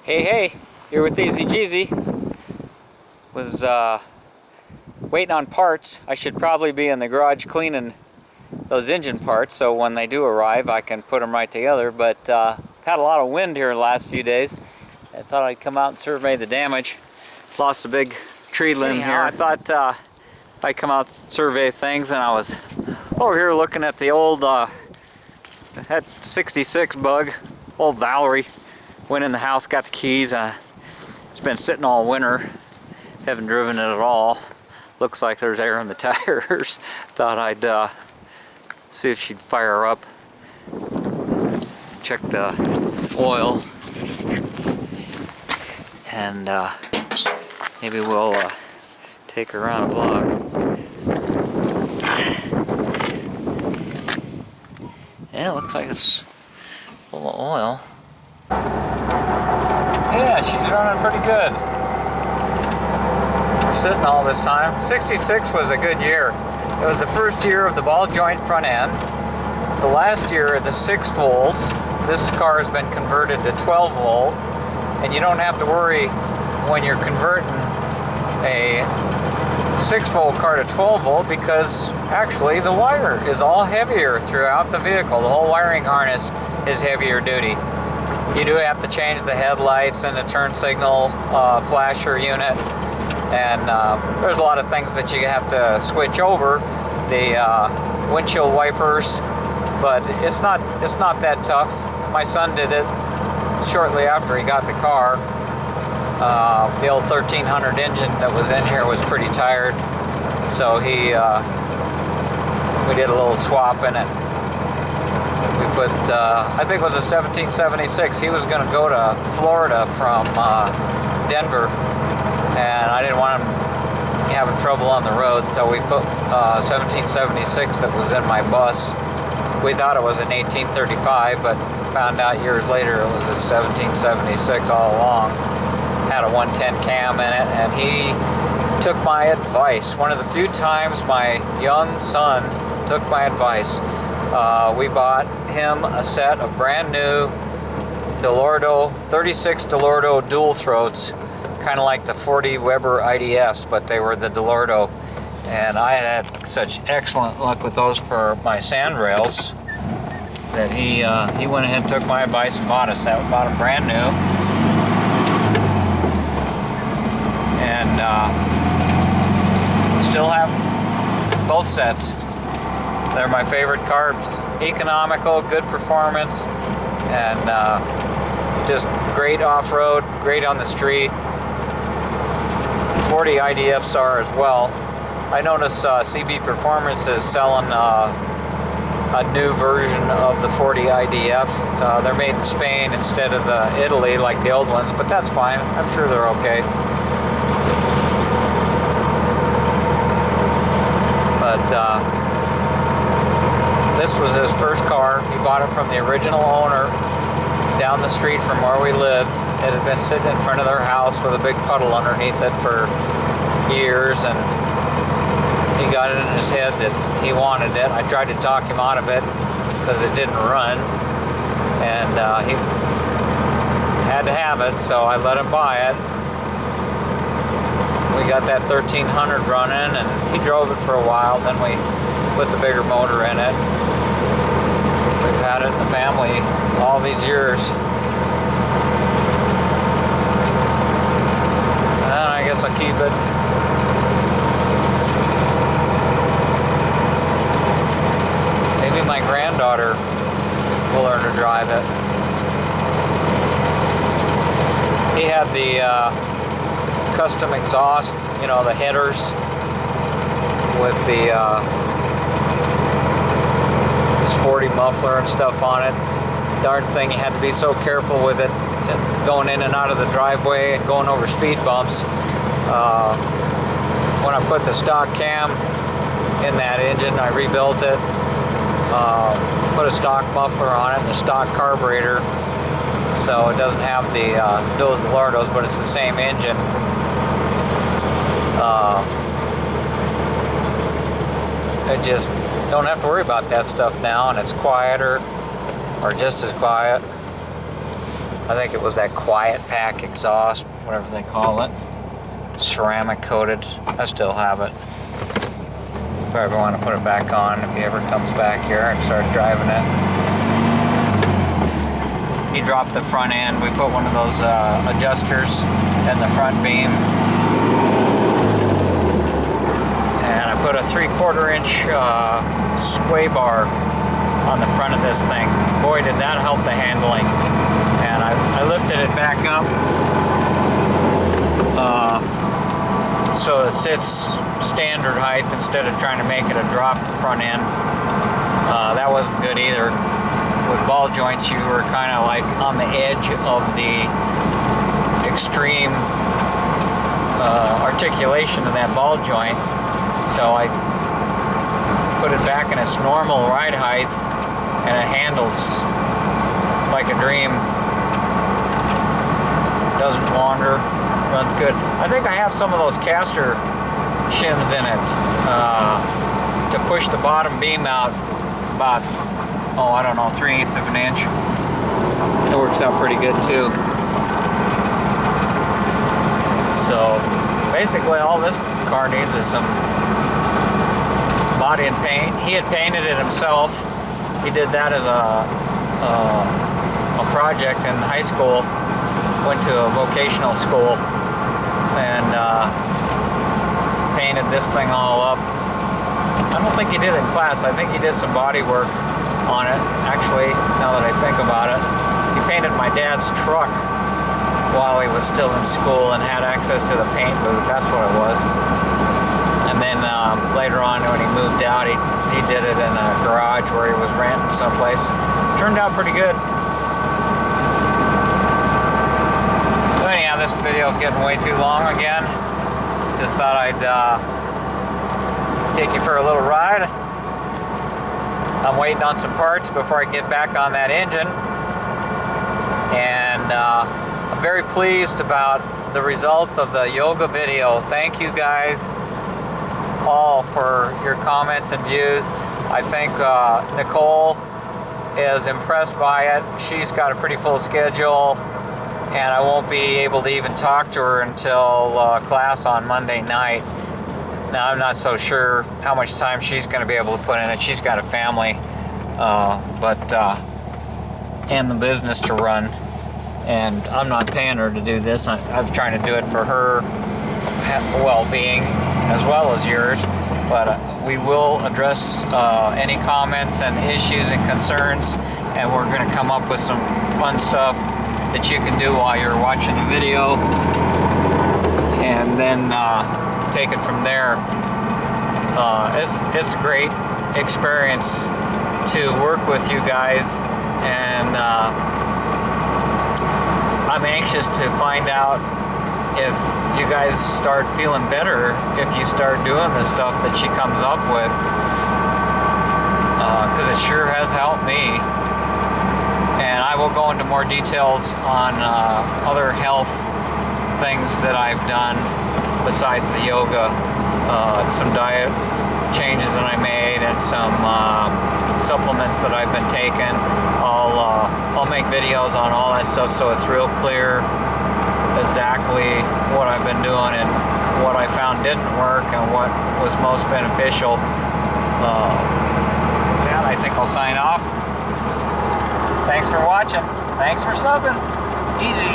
Hey, here with TheEZGZ. Was waiting on parts. I should probably be in the garage cleaning those engine parts, so when they do arrive I can put them right together, but had a lot of wind here the last few days. I thought I'd come out and survey the damage. Lost a big tree limb here. I thought I'd come out and survey things, and I was over here looking at the old that 66 bug, old Valerie. Went in the house, got the keys. It's been sitting all winter. Haven't driven it at all. Looks like there's air in the tires. Thought I'd see if she'd fire up. Check the oil. And maybe we'll take her around a block. Yeah, it looks like it's full of oil. Yeah, she's running pretty good. We're sitting all this time. 66 was a good year. It was the first year of the ball joint front end. The last year, the 6 volt. This car has been converted to 12 volt. And you don't have to worry when you're converting a 6 volt car to 12 volt because actually the wire is all heavier throughout the vehicle. The whole wiring harness is heavier duty. You do have to change the headlights and the turn signal flasher unit, and there's a lot of things that you have to switch over. The windshield wipers, but it's not that tough. My son did it shortly after he got the car. The old 1300 engine that was in here was pretty tired, so we did a little swap in it. We put, I think it was a 1776. He was going to go to Florida from Denver, and I didn't want him having trouble on the road, so we put 1776 that was in my bus. We thought it was an 1835, but found out years later it was a 1776 all along. Had a 110 cam in it, and he took my advice. One of the few times my young son took my advice. We bought him a set of brand new 36 Delordo dual throats, kind of like the 40 Weber IDFs, but they were the Delordo. And I had such excellent luck with those for my sand rails that he went ahead and took my advice and bought a set. Bought them brand new. And still have both sets. They're my favorite carbs. Economical, good performance, and just great off-road, great on the street. 40 IDFs are as well. I notice CB Performance is selling a new version of the 40 IDF. They're made in Spain instead of Italy like the old ones, but that's fine. I'm sure they're okay. But this was his first car. He bought it from the original owner down the street from where we lived. It had been sitting in front of their house with a big puddle underneath it for years, and he got it in his head that he wanted it. I tried to talk him out of it because it didn't run, and he had to have it, so I let him buy it. We got that 1300 running, and he drove it for a while. Then we put the bigger motor in it. We've had it in the family all these years. And I guess I'll keep it. Maybe my granddaughter will learn to drive it. He had the custom exhaust, you know, the headers with the sporty muffler and stuff on it. Darn thing, you had to be so careful with it going in and out of the driveway and going over speed bumps. When I put the stock cam in that engine, I rebuilt it, put a stock muffler on it and a stock carburetor, so it doesn't have the Delordos, but it's the same engine. I just don't have to worry about that stuff now, and it's quieter, or just as quiet. I think it was that Quiet Pack exhaust, whatever they call it. Ceramic coated. I still have it. If I ever want to put it back on, if he ever comes back here and start driving it. He dropped the front end. We put one of those adjusters in the front beam. And I put a 3/4 inch sway bar on the front of this thing. Boy, did that help the handling. And I lifted it back up so it sits standard height instead of trying to make it a drop front end. That wasn't good either. With ball joints, you were kind of like on the edge of the extreme articulation of that ball joint. So I put it back in its normal ride height, and it handles like a dream. Doesn't wander, runs good. I think I have some of those caster shims in it to push the bottom beam out about, oh, I don't know, 3/8 of an inch. It works out pretty good too. So basically all this car needs is some body and paint. He had painted it himself. He did that as a project in high school. Went to a vocational school and painted this thing all up. I don't think he did it in class. I think he did some body work on it, actually, now that I think about it. He painted my dad's truck while he was still in school and had access to the paint booth. That's what it was. And then later on, when he moved out, he did it in a garage where he was renting someplace. Turned out pretty good. So anyhow, this video is getting way too long again. Just thought I'd take you for a little ride. I'm waiting on some parts before I get back on that engine. And I'm very pleased about the results of the yoga video. Thank you guys all for your comments and views. I think Nicole is impressed by it. She's got a pretty full schedule, and I won't be able to even talk to her until class on Monday night. Now, I'm not so sure how much time she's going to be able to put in it. She's got a family and the business to run, and I'm not paying her to do this. I'm trying to do it for her well-being as well as yours, but we will address any comments and issues and concerns, and we're going to come up with some fun stuff that you can do while you're watching the video, and then take it from there. It's a great experience to work with you guys, and I'm anxious to find out if you guys start feeling better if you start doing the stuff that she comes up with, because it sure has helped me. And I will go into more details on other health things that I've done besides the yoga, some diet changes that I made, and some supplements that I've been taking. I'll make videos on all that stuff so it's real clear exactly what I've been doing and what I found didn't work and what was most beneficial. And I think I'll sign off. Thanks for watching. Thanks for subbing. Easy.